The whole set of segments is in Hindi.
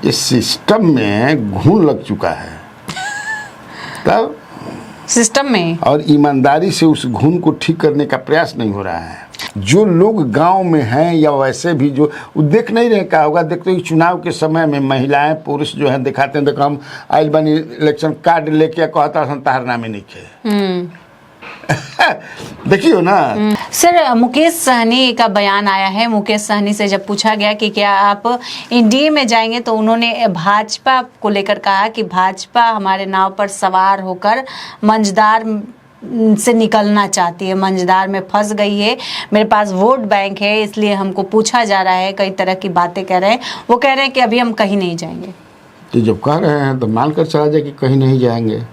ये सिस्टम में घून लग चुका है तब सिस्टम में, और ईमानदारी से उस घून को ठीक करने का प्रयास नहीं हो रहा है। जो लोग गांव में हैं या वैसे भी जो देख नहीं रहे, क्या होगा देखते हो चुनाव के समय में महिलाएं पुरुष जो है दिखाते हैं, देखो हम आइल बनी इलेक्शन कार्ड लेके कहता संतारना में नहीं खे देखियो ना। सर मुकेश सहनी का बयान आया है। मुकेश सहनी से जब पूछा गया कि क्या आप एनडीए में जाएंगे तो उन्होंने भाजपा को लेकर कहा कि भाजपा हमारे नाव पर सवार होकर मंझदार से निकलना चाहती है, मंझदार में फंस गई है, मेरे पास वोट बैंक है इसलिए हमको पूछा जा रहा है, कई तरह की बातें कह रहे हैं। वो कह रहे हैं कि अभी हम कहीं नहीं जाएंगे। तो जब कह रहे हैं तो मान कर चला जाए कि कहीं नहीं जाएंगे।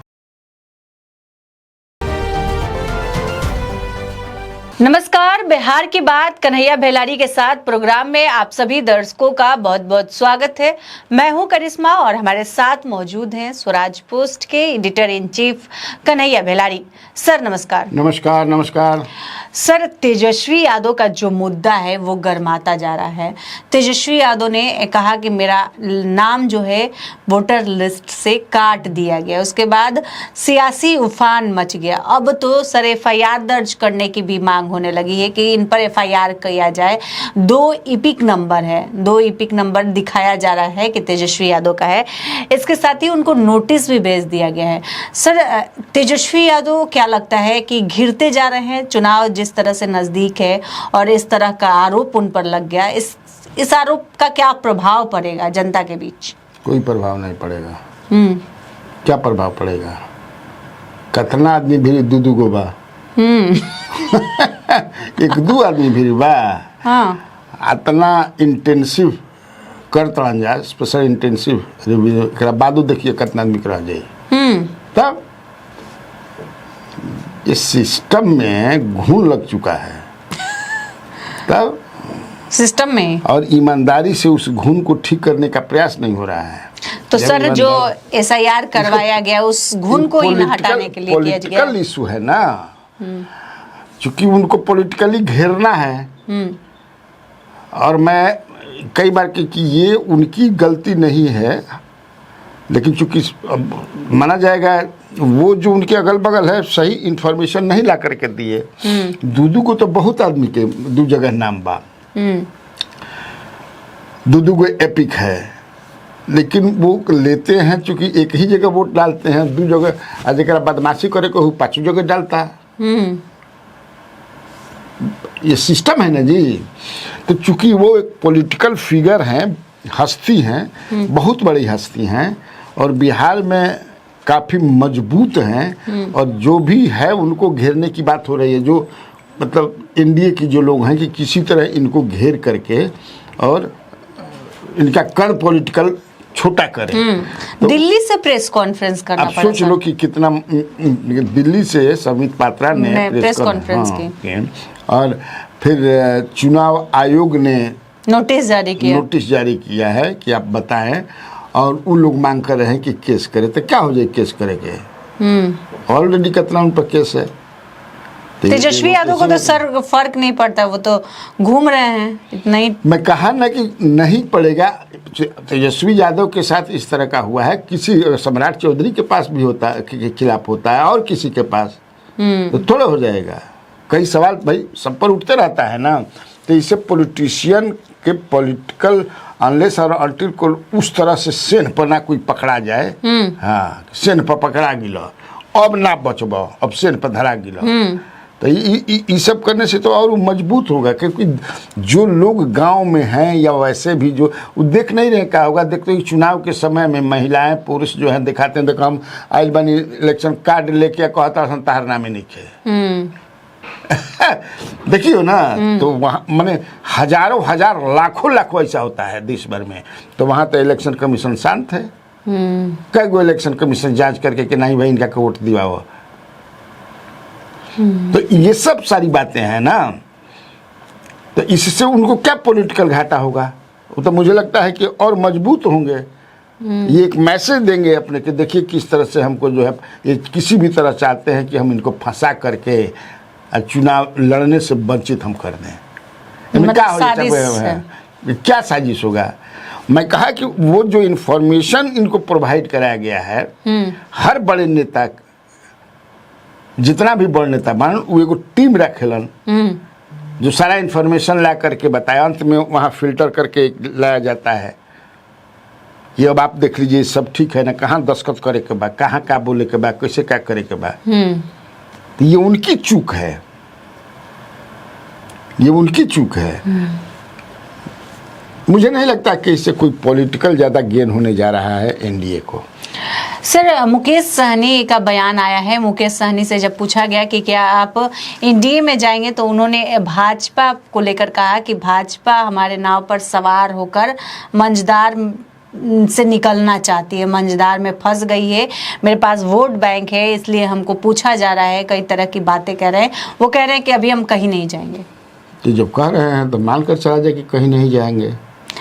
नमस्कार, बिहार की बात कन्हैया भेलारी के साथ प्रोग्राम में आप सभी दर्शकों का बहुत बहुत स्वागत है। मैं हूं करिश्मा और हमारे साथ मौजूद हैं स्वराज पोस्ट के editor in chief Kanhaiya Bhelari. Sir नमस्कार। नमस्कार नमस्कार। सर तेजस्वी यादव का जो मुद्दा है वो गर्माता जा रहा है। तेजस्वी यादव ने कहा कि मेरा नाम जो है वोटर लिस्ट से काट दिया गया, उसके बाद सियासी उफान मच गया। अब तो सर एफआईआर दर्ज करने की भी मांग होने लगी है कि इन पर एफआईआर किया जाए। 2 इपिक नंबर है, 2 इपिक नंबर दिखाया जा रहा है कि तेजस्वी यादव का है। इसके साथ ही उनको नोटिस भी भेज दिया गया है। सर तेजस्वी यादव क्या लगता है कि घिरते जा रहे हैं, चुनाव जिस तरह से नजदीक है और इस तरह का आरोप उन पर लग गया, इस आरोप का क्या प्रभाव पड़ेगा जनता के बीच? कोई प्रभाव नहीं पड़ेगा। क्या प्रभाव पड़ेगा? कतना आदमी भी दू गो बा एक दू आदमी भी बा। हाँ, इतना इंटेंसिव करता जा, स्पेशल इंटेंसिव रिव्यू एकरा बादो देखिए कितना आदमी रह जाए। तब इस सिस्टम में घून लग चुका है तब सिस्टम में, और ईमानदारी से उस घून को ठीक करने का प्रयास नहीं हो रहा है। तो सर जो एसआईआर करवाया गया उस घुन को ही हटाने के लिए किया गया। पॉलिटिकल इशू है ना, क्योंकि उनको पॉलिटिकली घेरना है। और मैं कई बार कि ये उनकी गलती नहीं है, लेकिन चूंकि माना जाएगा वो जो उनके अगल बगल है सही इंफॉर्मेशन नहीं ला करके दिए। दूदू को तो बहुत आदमी के दू जगह नाम बा, दूदू को एपिक है, लेकिन वो लेते हैं चूंकि एक ही जगह वोट डालते हैं, दू जगह आज बदमाशी करे को 5 जगह डालता। ये सिस्टम है ना जी। तो चूंकि वो एक पॉलिटिकल फिगर हैं, हस्ती हैं, बहुत बड़ी हस्ती हैं और बिहार में काफ़ी मजबूत हैं, और जो भी है उनको घेरने की बात हो रही है। जो मतलब एनडीए की जो लोग हैं कि किसी तरह इनको घेर करके और इनका कण पॉलिटिकल छोटा करें। तो दिल्ली से प्रेस कॉन्फ्रेंस करना पड़ा। सोच लो कि कितना दिल्ली से समित पात्रा ने प्रेस कॉन्फ्रेंस की, और फिर चुनाव आयोग ने नोटिस जारी किया है कि आप बताएं, और उन लोग मांग कर रहे हैं कि केस करें। तो क्या हो जाए केस करेंगे? ऑलरेडी कितना उन पर केस है। तेजस्वी यादव को तो सर फर्क नहीं पड़ता, वो तो घूम रहे हैं इतना ही। मैं कहा ना कि नहीं पड़ेगा। तेजस्वी यादव के साथ इस तरह का हुआ है, किसी सम्राट चौधरी के पास भी होता है, के खिलाफ होता है, और किसी के पास तो थोड़ा हो जाएगा। कई सवाल भाई सब पर उठते रहता है ना। तो इसे पॉलिटिशियन के पॉलिटिकल अनलेस और अल्टिल को उस तरह से सेन पर ना कोई पकड़ा जाए। हाँ, सेन पर पकड़ा गिलो, अब ना बचबो, अब सेन पर धरा गिलो। तो ये सब करने से तो और मजबूत होगा, क्योंकि जो लोग गांव में हैं या वैसे भी जो देख नहीं रहे, क्या होगा देखते हो चुनाव के समय में महिलाएं पुरुष जो है दिखाते हैं, देखो हम आइल बनी इलेक्शन कार्ड लेके कहता संतारना में नहीं खे देखियो ना। तो वहाँ माने हजारों हजार लाखों ऐसा होता है देश भर में। तो वहाँ तो इलेक्शन कमीशन शांत है। कई गो इलेक्शन कमीशन जांच करके कि नहीं भाई इनका वोट दिवाओ। तो ये सब सारी बातें हैं ना। तो इससे उनको क्या पॉलिटिकल घाटा होगा? वो तो मुझे लगता है कि और मजबूत होंगे। ये एक मैसेज देंगे अपने कि देखिए किस तरह से हमको जो है ये किसी भी तरह चाहते हैं कि हम इनको फंसा करके चुनाव लड़ने से वंचित हम कर दें। क्या हो जाता है? क्या साजिश होगा? मैं कहा कि वो जो इन्फॉर्मेशन इनको प्रोवाइड कराया गया है, हर बड़े नेता, जितना भी बड़ नेता मान, वो एगो टीम रखेलन जो सारा इन्फॉर्मेशन ला करके बताया, अंत में वहाँ फिल्टर करके लाया जाता है। ये अब आप देख लीजिए, सब ठीक है ना, कहाँ दस्तखत करे के बाद, कहाँ क्या बोले के बाद, कैसे क्या करे के बाद, तो ये उनकी चूक है, ये उनकी चूक है। मुझे नहीं लगता कि इससे कोई पॉलिटिकल ज़्यादा गेन होने जा रहा है एनडीए को। सर, मुकेश सहनी का बयान आया है। मुकेश सहनी से जब पूछा गया कि क्या आप एनडीए में जाएंगे, तो उन्होंने भाजपा को लेकर कहा कि भाजपा हमारे नाव पर सवार होकर मंझदार से निकलना चाहती है, मंझदार में फंस गई है, मेरे पास वोट बैंक है, इसलिए हमको पूछा जा रहा है, कई तरह की बातें कह रहे हैं। वो कह रहे हैं कि अभी हम कहीं नहीं जाएंगे। तो जब कह रहे हैं तो मानकर चला जाए कि कहीं नहीं जाएंगे।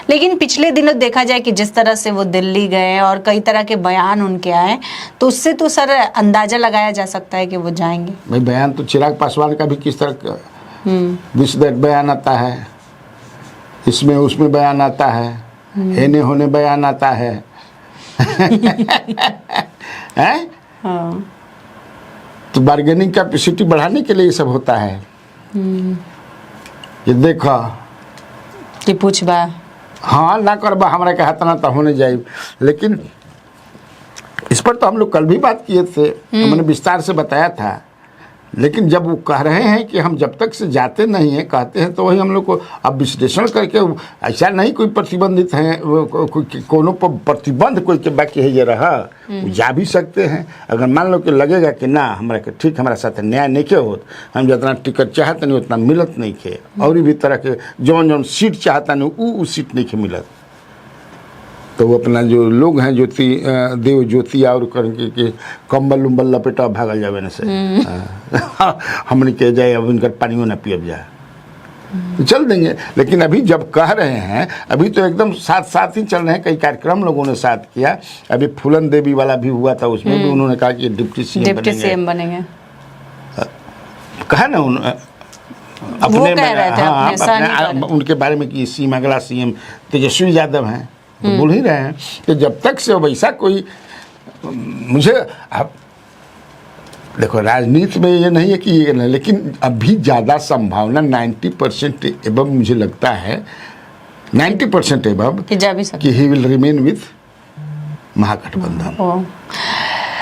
लेकिन पिछले दिनों देखा जाए कि जिस तरह से वो दिल्ली गए और कई तरह के बयान उनके आए, तो उससे तो सर अंदाजा लगाया जा सकता है कि वो जाएंगे। भाई बयान तो चिराग पासवान का भी किस तरह का दिस दैट बयान आता है, इसमें उसमें बयान आता है, हेने होने बयान आता है। हैं? हाँ। तो बार्गेनिंग कैपेसिटी बढ़ाने के लिए ये सब होता है। ये देखा कि पूछ बा, हाँ ना करबा हमारा के हाथ ना तो होने जाए। लेकिन इस पर तो हम लोग कल भी बात किए थे, तो मैंने विस्तार से बताया था। लेकिन जब वो कह रहे हैं कि हम जब तक से जाते नहीं हैं, कहते हैं, तो वही हम लोग को अब विश्लेषण करके, ऐसा नहीं कोई प्रतिबंधित है, कोनो पर प्रतिबंध कोई के बाकी है ये रहा, वो जा भी सकते हैं। अगर मान लो कि लगेगा कि ना हमारा के ठीक हमारा साथ न्याय नहीं के होत, हम जितना टिकट चाहते नहीं उतना मिलत नहीं के, और भी तरह के जौन जौन सीट चाहता नहीं वो सीट नहीं के मिलत, तो वो अपना जो लोग हैं ज्योति देव ज्योति और करके के कम्बल उम्बल लपेटा भागल जावे न से हमने कह जाए अब इनका पानियों न पियब जाए, तो चल देंगे। लेकिन अभी जब कह रहे हैं, अभी तो एकदम साथ साथ ही चल रहे हैं। कई कार्यक्रम लोगों ने साथ किया, अभी फूलन देवी वाला भी हुआ था, उसमें भी उन्होंने कहा कि डिप्टी सीएम बनेंगे। कहा ना अपने कह रहे थे, अपने उनके बारे में कि सीएम अगला सीएम तेजस्वी यादव हैं, तो बोल ही रहे हैं कि जब तक से वैसा कोई, मुझे आप देखो राजनीति में ये नहीं है कि ये नहीं, लेकिन अभी ज़्यादा संभावना 90% एबव मुझे लगता है, 90% एबव कि he will remain with Mahagathbandhan.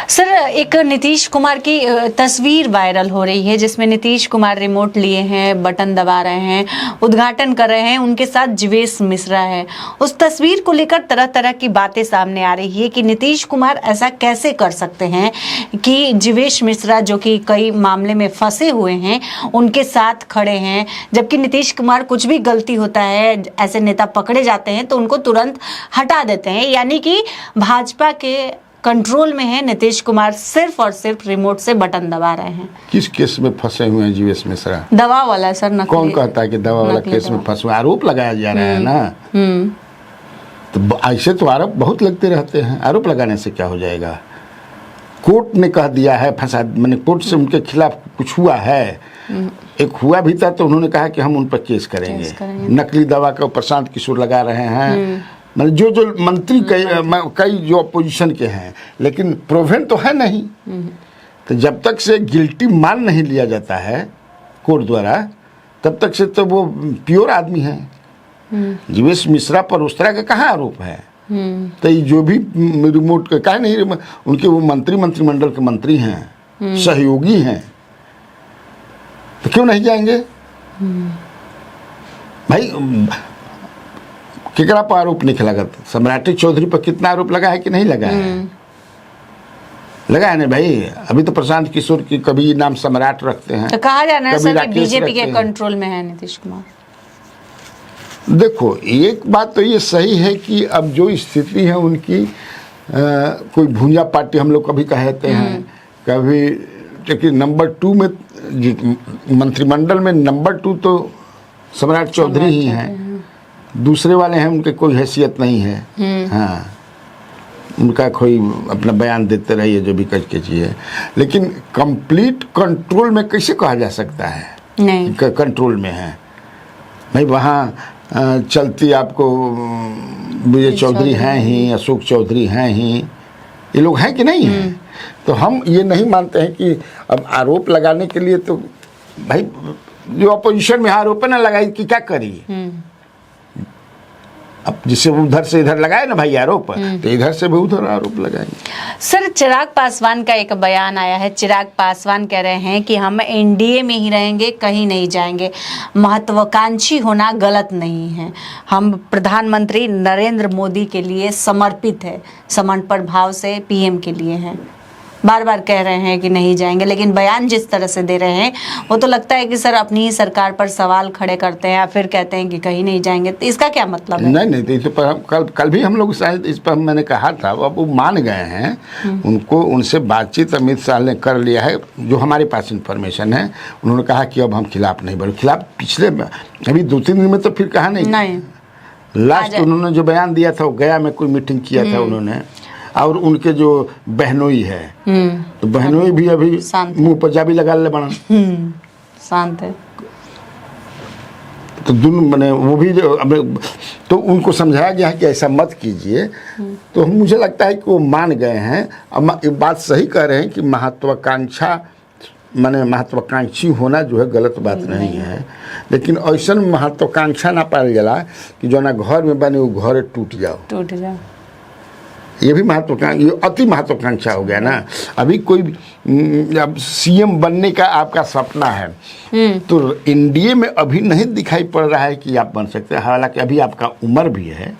Sir, एक नीतीश कुमार की तस्वीर वायरल हो रही है जिसमें नीतीश कुमार रिमोट लिए हैं, बटन दबा रहे हैं, उद्घाटन कर रहे हैं, उनके साथ जीवेश मिश्रा है। उस तस्वीर को लेकर तरह तरह की बातें सामने आ रही है कि नीतीश कुमार ऐसा कैसे कर सकते हैं कि जीवेश मिश्रा जो कि कई मामले में फंसे हुए हैं उनके साथ खड़े हैं, जबकि नीतीश कुमार कुछ भी गलती होता है, ऐसे नेता पकड़े जाते हैं तो उनको तुरंत हटा देते हैं। यानी कि भाजपा के कंट्रोल में है नीतीश कुमार, सिर्फ और सिर्फ रिमोट से बटन दबा रहे हैं। किस केस में फंसे हुए हैं जीवेश मिश्रा? दवा वाला सर, नकली। कौन कहता है कि दवा वाला केस में फंसे? आरोप लगाया जा रहा है ना, तो ऐसे तो आरोप बहुत लगते रहते हैं, आरोप लगाने से क्या हो जाएगा? कोर्ट ने कह दिया है फंसा, मैंने कोर्ट से उनके खिलाफ कुछ हुआ है, एक हुआ भी था, तो उन्होंने कहा कि हम उन पर केस करेंगे। नकली दवा का प्रशांत किशोर लगा रहे हैं, मतलब जो मंत्री कई जो अपोजिशन के हैं, लेकिन प्रूवन तो है नहीं। तो जब तक से गिल्टी मान नहीं लिया जाता है कोर्ट द्वारा, तब तक से तो वो प्योर आदमी है। जीवेश मिश्रा पर उस तरह का कहाँ आरोप है? तो ये जो भी रिमोट का कहा नहीं, उनके वो मंत्रिमंडल के मंत्री हैं, सहयोगी हैं, तो क्यों नहीं जाएंगे भाई? केकरा पर आरोप नहीं लगा? सम्राटी चौधरी पर कितना आरोप लगा है कि नहीं लगा है? लगा है ना भाई। अभी तो प्रशांत किशोर की कभी नाम सम्राट रखते हैं, तो कहा जा रहा है सर बीजेपी के कंट्रोल में है नीतीश कुमार। देखो एक बात तो ये सही है कि अब जो स्थिति है उनकी, कोई भूंजा पार्टी हम लोग कभी कहते हैं, कभी, क्योंकि नंबर 2 में मंत्रिमंडल में नंबर 2 तो सम्राट चौधरी ही हैं, दूसरे वाले हैं उनके कोई हैसियत नहीं है। हाँ, उनका कोई अपना बयान देते रहिए जो भी करके चाहिए, लेकिन कंप्लीट कंट्रोल में कैसे कहा जा सकता है? नहीं, कंट्रोल में है भाई। वहाँ चलती आपको विजय चौधरी हैं ही, अशोक चौधरी हैं ही, ये लोग हैं कि नहीं हैं? तो हम ये नहीं मानते हैं कि अब आरोप लगाने के लिए तो भाई जो अपोजिशन में आरोप ना लगाई कि क्या करी, अब जिससे उधर से इधर लगाए ना भाई आरोप, तो इधर से भी उधर आरोप लगाएंगे। सर, चिराग पासवान का एक बयान आया है। चिराग पासवान कह रहे हैं कि हम एनडीए में ही रहेंगे, कहीं नहीं जाएंगे, महत्वाकांक्षी होना गलत नहीं है, हम प्रधानमंत्री नरेंद्र मोदी के लिए समर्पित है, समर्पण भाव से पीएम के लिए हैं। बार बार कह रहे हैं कि नहीं जाएंगे, लेकिन बयान जिस तरह से दे रहे हैं वो तो लगता है कि सर अपनी ही सरकार पर सवाल खड़े करते हैं या फिर कहते हैं कि कहीं नहीं जाएंगे। तो इसका क्या मतलब है? नहीं, तो इस पर कल भी हम लोग शायद इस पर मैंने कहा था, अब वो मान गए हैं। उनको उनसे बातचीत अमित शाह ने कर लिया है, जो हमारे पास इन्फॉर्मेशन है। उन्होंने कहा कि अब हम खिलाफ नहीं बढ़े, खिलाफ पिछले अभी 2-3 दिन में तो फिर कहा नहीं। लास्ट उन्होंने जो बयान दिया था वो गया में कोई मीटिंग किया था उन्होंने, और उनके जो बहनोई है तो बहनोई भी अभी मुंह पर जाबी लगा ले बना, शांत है। तो दोनों मैंने वो भी तो उनको समझाया गया है कि ऐसा मत कीजिए। तो मुझे लगता है कि वो मान गए हैं। अब बात सही कह रहे हैं कि महत्वाकांक्षी होना जो है गलत बात नहीं है, लेकिन ऐसा महत्वाकांक्षा ना पाया गया कि जो ना घर में बने वो घर टूट जाओ, ये भी महत्वाकांक्षा, ये अति महत्वाकांक्षा हो गया ना। अभी कोई अब सीएम बनने का आपका सपना है तो एनडीए में अभी नहीं दिखाई पड़ रहा है कि आप बन सकते हैं। हालांकि अभी आपका उम्र भी है,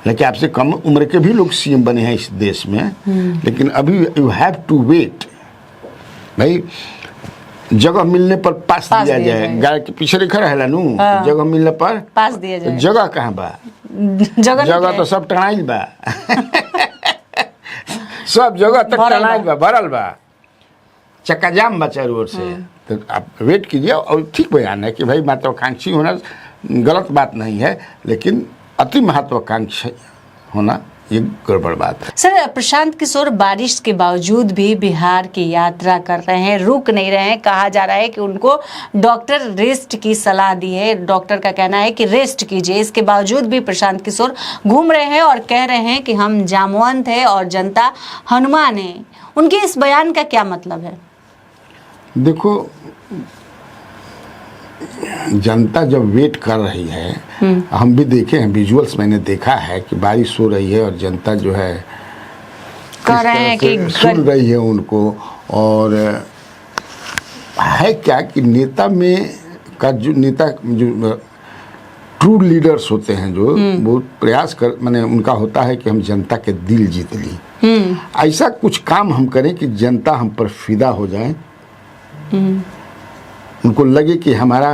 लेकिन आपसे कम उम्र के भी लोग सीएम बने हैं इस देश में, लेकिन अभी यू हैव टू वेट। भाई जगह मिलने पर पास दिया जाए, गाय के पीछे लिखा रहेला नू, जगह मिलने पर पास दिया जाए। जगह कहाँ बा? जगह तो सब टनाइल बा सब जगह तक टनाइल बा, भरल बा, चक्का जाम बा चारों ओर से। तो आप वेट कीजिए। और ठीक बयान है कि भाई महत्वाकांक्षी होना गलत बात नहीं है, लेकिन अति महत्वाकांक्षी होना ये गड़बड़ बात है। सर, प्रशांत किशोर बारिश के बावजूद भी बिहार की यात्रा कर रहे हैं, रुक नहीं रहे हैं। कहा जा रहा है कि उनको डॉक्टर रेस्ट की सलाह दी है, डॉक्टर का कहना है कि रेस्ट कीजिए। इसके बावजूद भी प्रशांत किशोर घूम रहे हैं और कह रहे हैं कि हम जामवंत है और जनता हनुमान है। उनके इस बयान का क्या मतलब है? देखो, जनता जब वेट कर रही है, हम भी देखे हैं विजुअल्स, मैंने देखा है कि बारिश हो रही है और जनता जो है कह रहे हैं कि सुन रही है उनको। और है क्या कि नेता में का जो ट्रू लीडर्स होते हैं, जो बहुत प्रयास कर माने उनका होता है कि हम जनता के दिल जीत ली। ऐसा कुछ काम हम करें कि जनता हम पर फिदा हो जाए, उनको लगे कि हमारा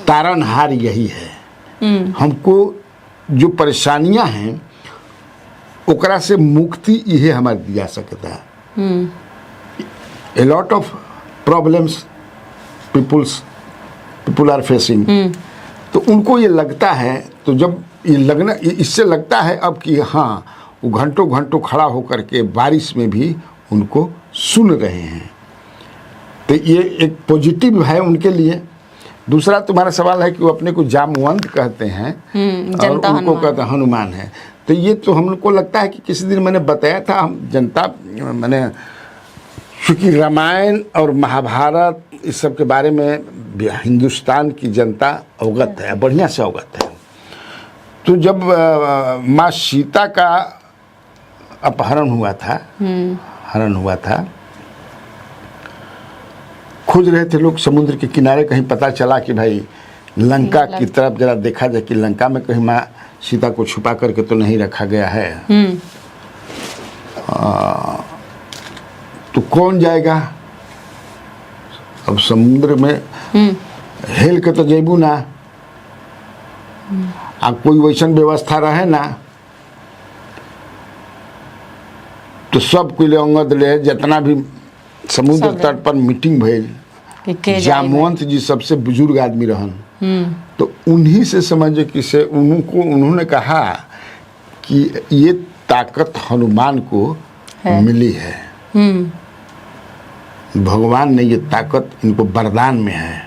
तारनहार यही है। हमको जो परेशानियां हैं ओकरा से मुक्ति यही हमारे दिया सकता है। A lot of problems people are facing, तो उनको ये लगता है, तो जब ये लगना इससे लगता है अब कि हाँ वो घंटों घंटों खड़ा होकर के बारिश में भी उनको सुन रहे हैं, तो ये एक पॉजिटिव है उनके लिए। दूसरा तुम्हारा सवाल है कि वो अपने को जामवंत कहते हैं और उनको कहते हैं हनुमान है। तो ये तो हमको लगता है कि किसी दिन मैंने बताया था, हम जनता मैंने क्योंकि रामायण और महाभारत इस सब के बारे में हिंदुस्तान की जनता अवगत है, बढ़िया से अवगत है। तो जब माँ सीता का अपहरण हुआ था, हरण हुआ था, खोज रहे थे लोग समुद्र के किनारे, कहीं पता चला कि भाई लंका की तरफ जरा देखा जाए कि लंका में कहीं माँ सीता को छुपा करके तो नहीं रखा गया है। तो कौन जाएगा? अब समुद्र में हेल के तो जेबू ना, अब कोई वैसन व्यवस्था रहे ना, तो सब कोई अंगद ले, जितना भी समुद्र तट पर मीटिंग भइल, जामवंत जी सबसे बुजुर्ग आदमी रहन, तो उन्हीं से समझे कि से उन्होंने कहा कि ये ताकत हनुमान को मिली है, भगवान ने ये ताकत इनको वरदान में है।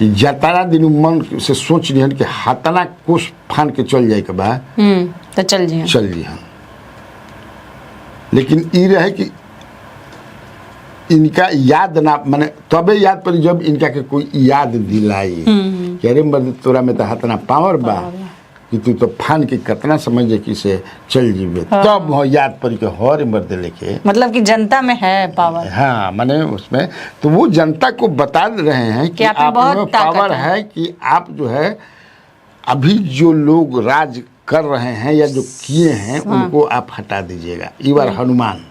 कि जतारा दिन मन से सोच लिहन कि हाथना कोस फान के चल जाए के बा तो चल जी जिहन। लेकिन ई रहे कि इनका याद ना माने तबे याद पड़ी जब इनका के कोई याद दिलाई कि अरे मर्द तोरा में तो हाथना पावर बा कि तू तो फान के कितना समझे कि से चल जीवे। तब वो याद पड़ी कि हर मर्द लेके मतलब कि जनता में है पावर। हाँ माने उसमें तो वो जनता को बता रहे हैं कि आप में पावर है कि आप जो है अभी जो लोग राज कर रहे हैं या जो किए हैं उनको आप हटा दीजिएगा। ये बार हनुमान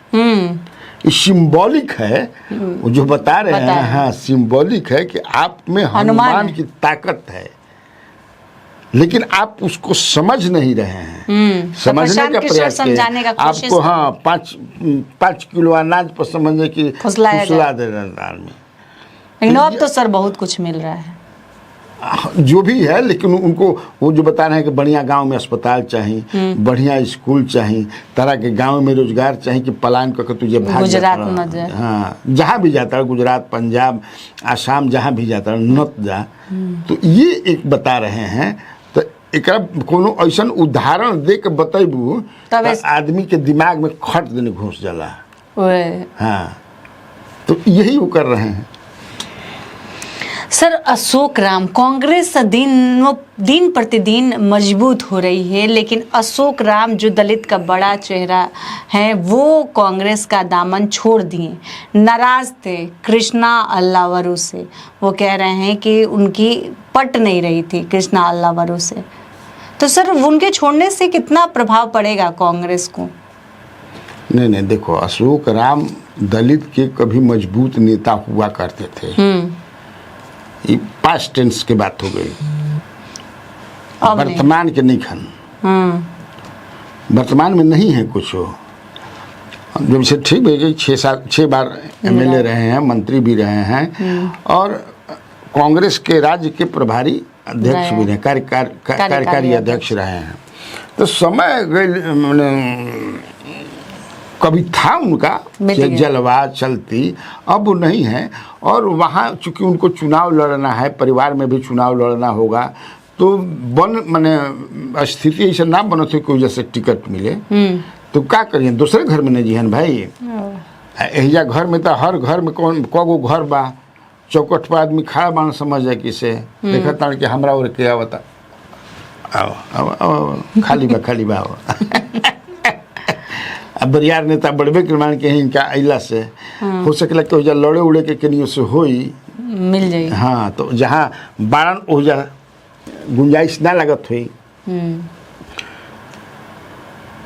ये सिंबॉलिक है वो जो बता रहे हैं। हाँ सिंबॉलिक है कि आप में हनुमान की ताकत है, लेकिन आप उसको समझ नहीं रहे हैं। समझने का प्रयास समझाने का आपको हाँ 5 किलो अनाज पर समझने की फुसला दे रहे हैं आदमी। लेकिन अब तो सर बहुत कुछ मिल रहा है जो भी है, लेकिन उनको वो जो बता रहे हैं कि बढ़िया गांव में अस्पताल चाहिए, बढ़िया स्कूल चाहिए, तरह के गांव में रोजगार चाहिए कि पलायन करके तुझे भाग गुजरात न जा। हाँ जहाँ भी जाता है गुजरात पंजाब आसाम जहाँ भी जाता है नत जा। तो ये एक बता रहे हैं। तो एक कोनो ऐसा उदाहरण दे के बतेबू तो आदमी के दिमाग में खट देने घुस जाला। हाँ तो यही वो कर रहे हैं। सर अशोक राम कांग्रेस दिन प्रतिदिन मजबूत हो रही है, लेकिन अशोक राम जो दलित का बड़ा चेहरा है वो कांग्रेस का दामन छोड़ दिए। नाराज थे कृष्णा अल्लावरू से। वो कह रहे हैं कि उनकी पट नहीं रही थी कृष्णा अल्लावरू से। तो सर उनके छोड़ने से कितना प्रभाव पड़ेगा कांग्रेस को? नहीं देखो अशोक राम दलित के कभी मजबूत नेता हुआ करते थे। ये पास्ट टेंस की बात हो गई, वर्तमान के नहीं खन। वर्तमान में नहीं है कुछ हो। जब से ठीक है 6 बार एमएलए रहे हैं, मंत्री भी रहे हैं और कांग्रेस के राज्य के प्रभारी अध्यक्ष भी रहे, कार्यकारी अध्यक्ष रहे हैं। तो समय कभी था उनका जलवा चलती, अब वो नहीं है। और वहाँ चूंकि उनको चुनाव लड़ना है, परिवार में भी चुनाव लड़ना होगा, तो माने स्थिति ऐसा ना बनो थे कोई जैसे टिकट मिले तो क्या करिए दूसरे घर में नहीं जिहन भाई। एहिजा घर में तो हर घर में को घर बा, चौकट पर आदमी खड़ा बान समझ जाए किसे देखा ताड़ कि हमरा और के आवता आओ खाली बा अब बरियार नेता बढ़बे के मान के इनका अइला से हो सकेला कि ओजा लड़े उड़े के कनियो से होई मिल जाए। हाँ तो जहाँ बारन ओजा गुंजाइश ना लगत हुई।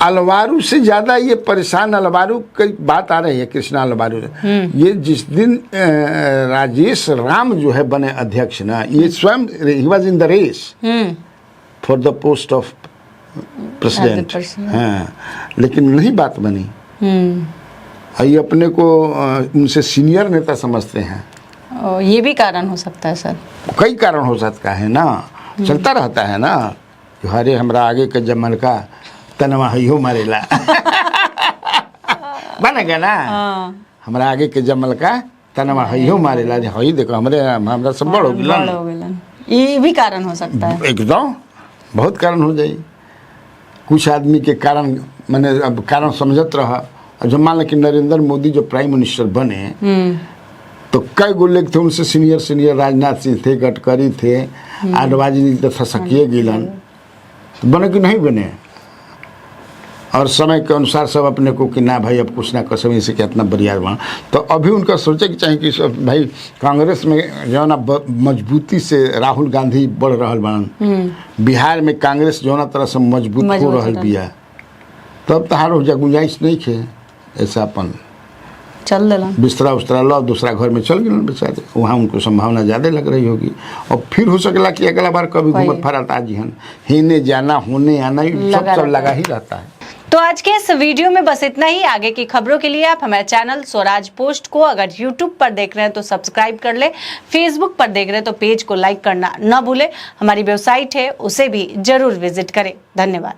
अलवारू से ज्यादा ये परेशान अलवारू की बात आ रही है कृष्णा अलवारू। ये जिस दिन राजेश राम जो है बने अध्यक्ष ना, ये स्वयं ही was in the race for the post of president. हाँ लेकिन नहीं बात बनी। ये अपने को उनसे सीनियर नेता समझते हैं। ये भी कारण हो सकता है सर, कई कारण हो सकता है ना, चलता रहता है ना। हरे हमरा आगे के जमल का तनवा हो मारेला बनेगा ना। हमरा आगे के जमल का तनवा हो मारेला हई देखो हमरा सब बड़ हो गिलन। ये भी कारण हो सकता है, एकदम बहुत कारण हो जाए। कुछ आदमी के कारण मैंने अब कारण समझत रहा। जब मान लो कि नरेंद्र मोदी जो प्राइम मिनिस्टर बने तो कई गो लोग थे उनसे सीनियर राजनाथ सिंह थे, गडकरी थे, आडवाणी तथा सकिए गिलन, तो बने कि नहीं बने। और समय के अनुसार सब अपने को कि ना भाई अब कुछ ना कर सकें इसे कितना बरियार बना। तो अभी उनका सोचे कि चाहिए कि सब भाई कांग्रेस में जो ना मजबूती से राहुल गांधी बढ़ रहा बनन, बिहार में कांग्रेस जो ना तरह से मजबूत हो रहा बिया, तब तहार हो जा गुंजाइश नहीं खे ऐसा अपन चल देला बिस्तरा उस्तरा लो दूसरा घर में चल गए बेचारे। वहाँ उनको संभावना ज़्यादा लग रही होगी और फिर हो सकेला कि अगला बार कभी घूमत फरत आ जिहन हिने जाना होने आना सब लगा ही रहता है। तो आज के इस वीडियो में बस इतना ही। आगे की खबरों के लिए आप हमारे चैनल स्वराज पोस्ट को अगर YouTube पर देख रहे हैं तो सब्सक्राइब कर ले, Facebook पर देख रहे हैं तो पेज को लाइक करना न भूले। हमारी वेबसाइट है उसे भी जरूर विजिट करें। धन्यवाद।